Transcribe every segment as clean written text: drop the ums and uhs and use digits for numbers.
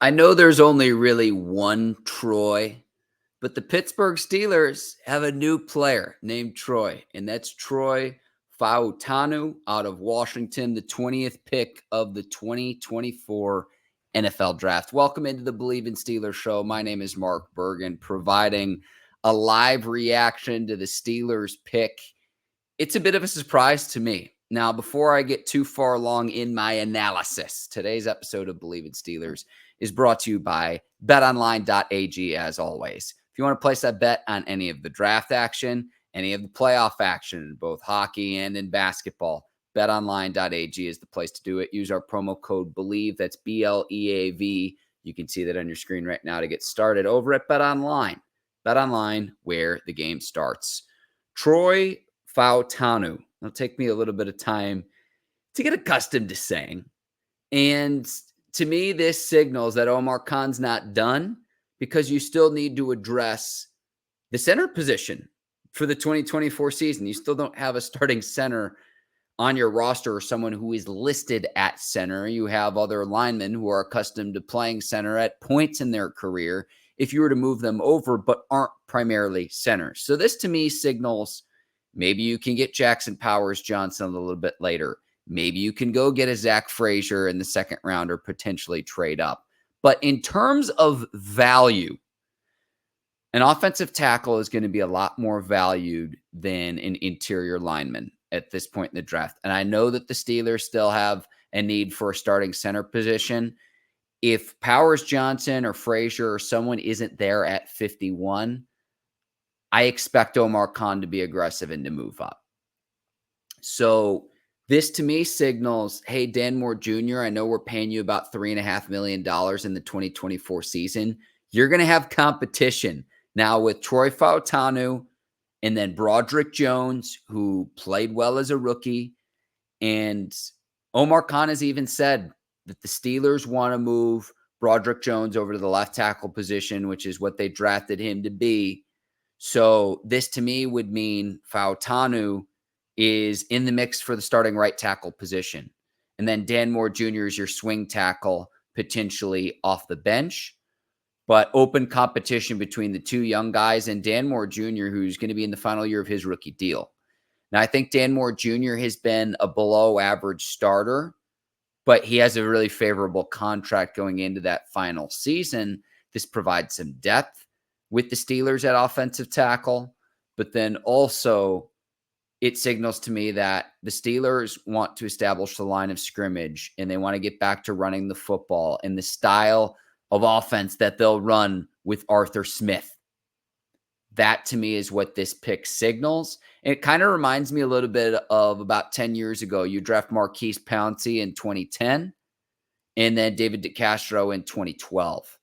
I know there's only really one Troy, but the Pittsburgh Steelers have a new player named Troy, and that's Troy Fautanu out of Washington, the 20th pick of the 2024 NFL Draft. Welcome into the Believe in Steelers show. My name is Mark Bergin, providing a live reaction to the Steelers pick. It's a bit of a surprise to me. Now, before I get too far along in my analysis, today's episode of Believe in Steelers is brought to you by betonline.ag, as always. If you want to place that bet on any of the draft action, any of the playoff action, both hockey and in basketball, betonline.ag is the place to do it. Use our promo code BELIEVE. That's BLEAV. You can see that on your screen right now to get started over at BetOnline. BetOnline, where the game starts. Troy Fautanu. It'll take me a little bit of time to get accustomed to saying. And to me, this signals that Omar Khan's not done because you still need to address the center position for the 2024 season. You still don't have a starting center on your roster or someone who is listed at center. You have other linemen who are accustomed to playing center at points in their career if you were to move them over, but aren't primarily centers. So this to me signals maybe you can get Jackson Powers-Johnson a little bit later. Maybe you can go get a Zach Frazier in the second round or potentially trade up. But in terms of value, an offensive tackle is going to be a lot more valued than an interior lineman at this point in the draft. And I know that the Steelers still have a need for a starting center position. If Powers-Johnson or Frazier or someone isn't there at 51, I expect Omar Khan to be aggressive and to move up. So this to me signals, hey, Dan Moore Jr., I know we're paying you about $3.5 million in the 2024 season. You're going to have competition now with Troy Fautanu and then Broderick Jones, who played well as a rookie. And Omar Khan has even said that the Steelers want to move Broderick Jones over to the left tackle position, which is what they drafted him to be. So this to me would mean Fautanu is in the mix for the starting right tackle position. And then Dan Moore Jr. is your swing tackle, potentially off the bench, but open competition between the two young guys and Dan Moore Jr., who's going to be in the final year of his rookie deal. Now, I think Dan Moore Jr. has been a below average starter, but he has a really favorable contract going into that final season. This provides some depth with the Steelers at offensive tackle, but then also it signals to me that the Steelers want to establish the line of scrimmage and they want to get back to running the football and the style of offense that they'll run with Arthur Smith. That to me is what this pick signals. And it kind of reminds me a little bit of about 10 years ago. You draft Marquise Pouncey in 2010 and then David DeCastro in 2012.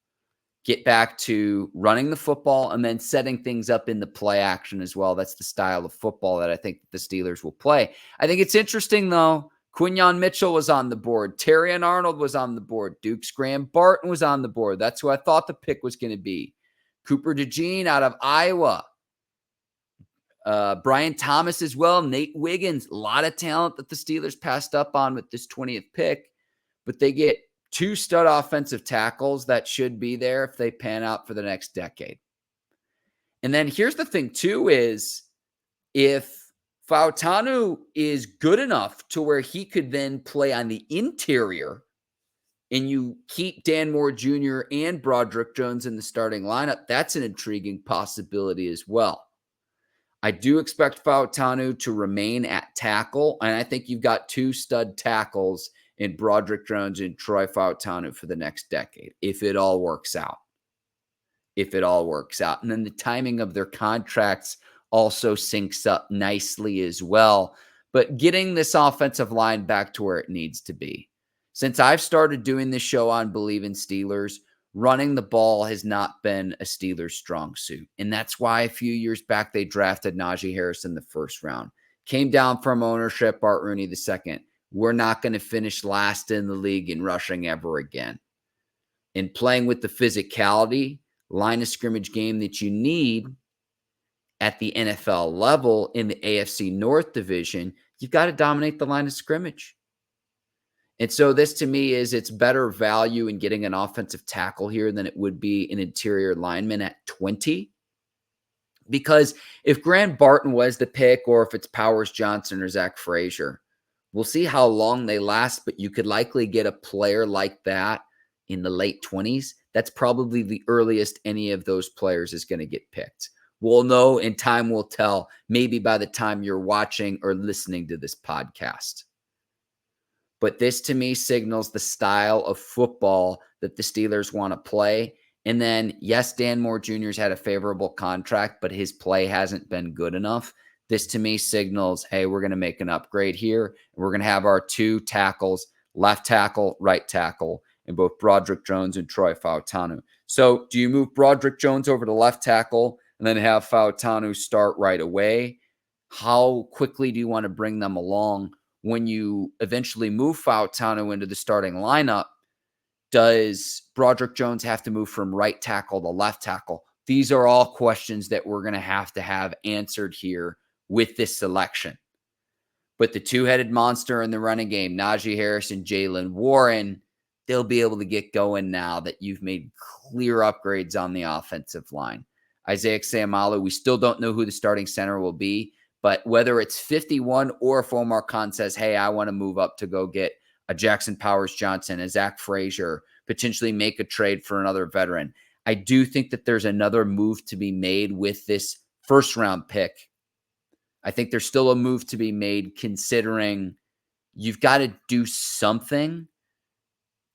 Get back to running the football and then setting things up in the play action as well. That's the style of football that I think the Steelers will play. I think it's interesting, though. Quinyon Mitchell was on the board. Terrion Arnold was on the board. Duke Graham-Barton was on the board. That's who I thought the pick was going to be. Cooper DeJean out of Iowa. Brian Thomas as well. Nate Wiggins. A lot of talent that the Steelers passed up on with this 20th pick. But they get two stud offensive tackles that should be there if they pan out for the next decade. And then here's the thing too is if Fautanu is good enough to where he could then play on the interior and you keep Dan Moore Jr. and Broderick Jones in the starting lineup, that's an intriguing possibility as well. I do expect Fautanu to remain at tackle, and I think you've got two stud tackles in Broderick Jones and Troy Fautanu for the next decade, if it all works out. If it all works out. And then the timing of their contracts also syncs up nicely as well. But getting this offensive line back to where it needs to be. Since I've started doing this show on Believe in Steelers, running the ball has not been a Steelers strong suit. And that's why a few years back they drafted Najee Harris in the first round. Came down from ownership, Art Rooney II. We're not going to finish last in the league in rushing ever again. And playing with the physicality, line of scrimmage game that you need at the NFL level in the AFC North division, you've got to dominate the line of scrimmage. And so this to me is it's better value in getting an offensive tackle here than it would be an interior lineman at 20. Because if Grant Barton was the pick, or if it's Powers Johnson or Zach Frazier, we'll see how long they last, but you could likely get a player like that in the late 20s. That's probably the earliest any of those players is going to get picked. We'll know, and time will tell, maybe by the time you're watching or listening to this podcast. But this to me signals the style of football that the Steelers want to play. And then, yes, Dan Moore Jr.'s had a favorable contract, but his play hasn't been good enough. This to me signals, hey, we're going to make an upgrade here. We're going to have our two tackles, left tackle, right tackle, in both Broderick Jones and Troy Fautanu. So do you move Broderick Jones over to left tackle and then have Fautanu start right away? How quickly do you want to bring them along? When you eventually move Fautanu into the starting lineup, does Broderick Jones have to move from right tackle to left tackle? These are all questions that we're going to have answered here with this selection. But the two-headed monster in the running game, Najee Harris and Jaylen Warren, they'll be able to get going now that you've made clear upgrades on the offensive line. Isaiah Seumalo, we still don't know who the starting center will be, but whether it's 51 or if Omar Khan says, hey, I want to move up to go get a Jackson Powers Johnson, a Zach Frazier, potentially make a trade for another veteran, I do think that there's another move to be made with this first round pick. I think there's still a move to be made, considering you've got to do something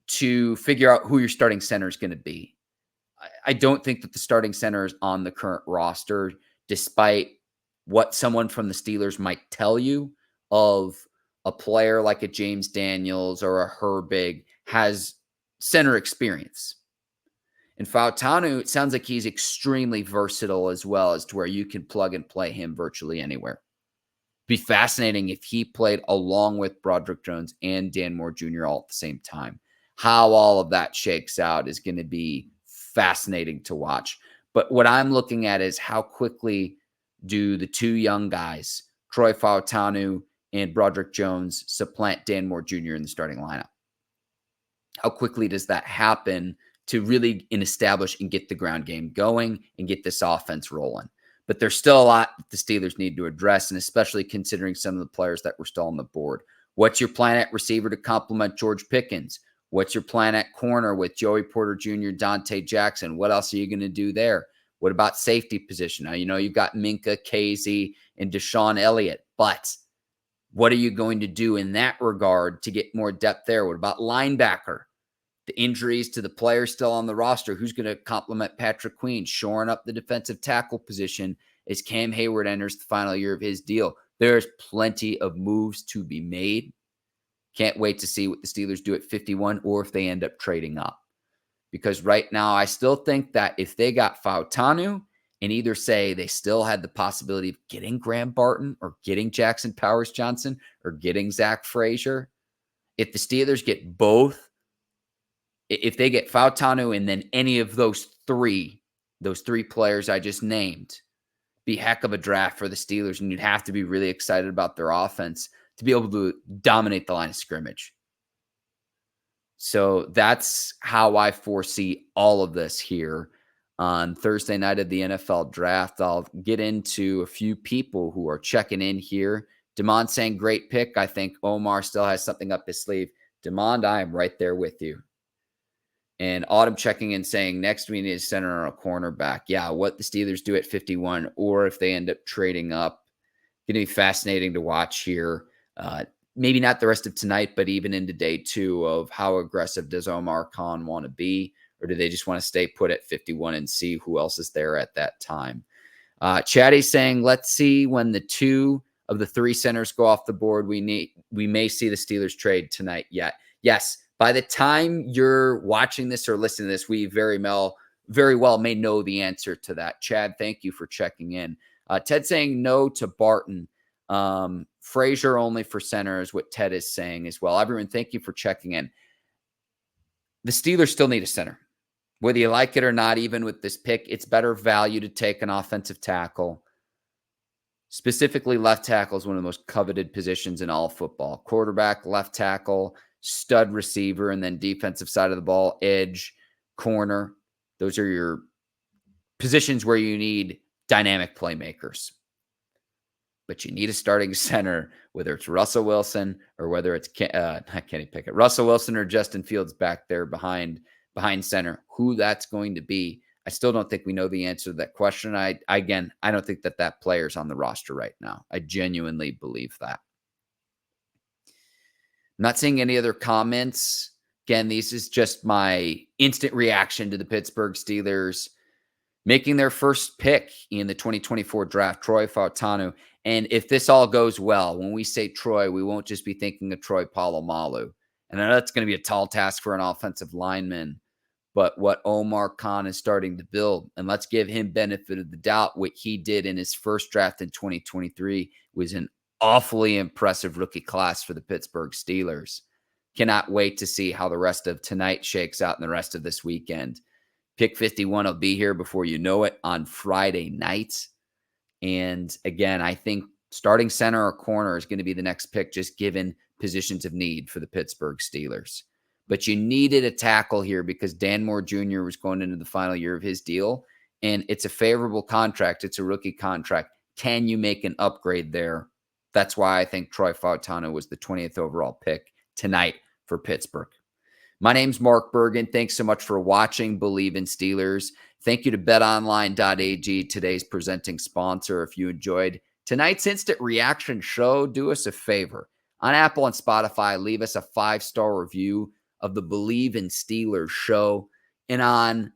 to figure out who your starting center is going to be. I don't think that the starting center is on the current roster, despite what someone from the Steelers might tell you of a player like a James Daniels or a Herbig has center experience. And Fautanu, it sounds like he's extremely versatile as well, as to where you can plug and play him virtually anywhere. Be fascinating if he played along with Broderick Jones and Dan Moore Jr. all at the same time. How all of that shakes out is going to be fascinating to watch. But what I'm looking at is how quickly do the two young guys, Troy Fautanu and Broderick Jones, supplant Dan Moore Jr. in the starting lineup? How quickly does that happen to really establish and get the ground game going and get this offense rolling? But there's still a lot that the Steelers need to address, and especially considering some of the players that were still on the board. What's your plan at receiver to complement George Pickens? What's your plan at corner with Joey Porter Jr., Dante Jackson? What else are you going to do there? What about safety position? Now, you know, you've got Minka, Casey, and Deshaun Elliott, but what are you going to do in that regard to get more depth there? What about linebacker? The injuries to the players still on the roster, who's going to complement Patrick Queen, shoring up the defensive tackle position as Cam Hayward enters the final year of his deal? There's plenty of moves to be made. Can't wait to see what the Steelers do at 51 or if they end up trading up. Because right now, I still think that if they got Fautanu and either say they still had the possibility of getting Graham Barton or getting Jackson Powers Johnson or getting Zach Frazier, if the Steelers get both, if they get Fautanu and then any of those three players I just named, be heck of a draft for the Steelers, and you'd have to be really excited about their offense to be able to dominate the line of scrimmage. So that's how I foresee all of this here on Thursday night of the NFL draft. I'll get into a few people who are checking in here. Demond saying, great pick. I think Omar still has something up his sleeve. Demond, I am right there with you. And Autumn checking in saying, next we need a center or a cornerback. Yeah, what the Steelers do at 51, or if they end up trading up. Going to be fascinating to watch here. Maybe not the rest of tonight, but even into day two, of how aggressive does Omar Khan want to be, or do they just want to stay put at 51 and see who else is there at that time? Chatty's saying, let's see when the two of the three centers go off the board. We may see the Steelers trade tonight yet. Yes, by the time you're watching this or listening to this, we very well may know the answer to that. Chad, thank you for checking in. Ted saying no to Barton. Frazier only for center is what Ted is saying as well. Everyone, thank you for checking in. The Steelers still need a center. Whether you like it or not, even with this pick, it's better value to take an offensive tackle. Specifically, left tackle is one of the most coveted positions in all football. Quarterback, left tackle, stud receiver, and then defensive side of the ball, edge, corner. Those are your positions where you need dynamic playmakers. But you need a starting center, whether it's Russell Wilson or whether it's not Kenny Pickett, Russell Wilson or Justin Fields back there behind center. Who that's going to be, I still don't think we know the answer to that question. I don't think that player's on the roster right now. I genuinely believe that. I'm not seeing any other comments. Again, this is just my instant reaction to the Pittsburgh Steelers making their first pick in the 2024 draft, Troy Fautanu. And if this all goes well, when we say Troy, we won't just be thinking of Troy Polamalu. And I know that's going to be a tall task for an offensive lineman, but what Omar Khan is starting to build, and let's give him benefit of the doubt, what he did in his first draft in 2023 was an awfully impressive rookie class for the Pittsburgh Steelers. Cannot wait to see how the rest of tonight shakes out and the rest of this weekend. Pick 51 will be here before you know it on Friday night. And again, I think starting center or corner is going to be the next pick, just given positions of need for the Pittsburgh Steelers. But you needed a tackle here because Dan Moore Jr. was going into the final year of his deal, and it's a favorable contract. It's a rookie contract. Can you make an upgrade there? That's why I think Troy Fautanu was the 20th overall pick tonight for Pittsburgh. My name's Mark Bergin. Thanks so much for watching Believe in Steelers. Thank you to betonline.ag, today's presenting sponsor. If you enjoyed tonight's instant reaction show, do us a favor. On Apple and Spotify, leave us a 5-star review of the Believe in Steelers show. And on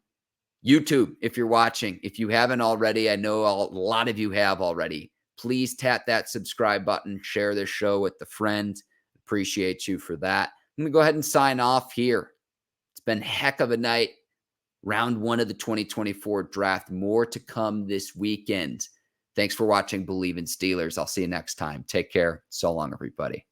YouTube, if you're watching, if you haven't already, I know a lot of you have already, please tap that subscribe button, share this show with a friend. Appreciate you for that. I'm going to go ahead and sign off here. It's been a heck of a night. Round 1 of the 2024 draft. More to come this weekend. Thanks for watching Believe in Steelers. I'll see you next time. Take care. So long, everybody.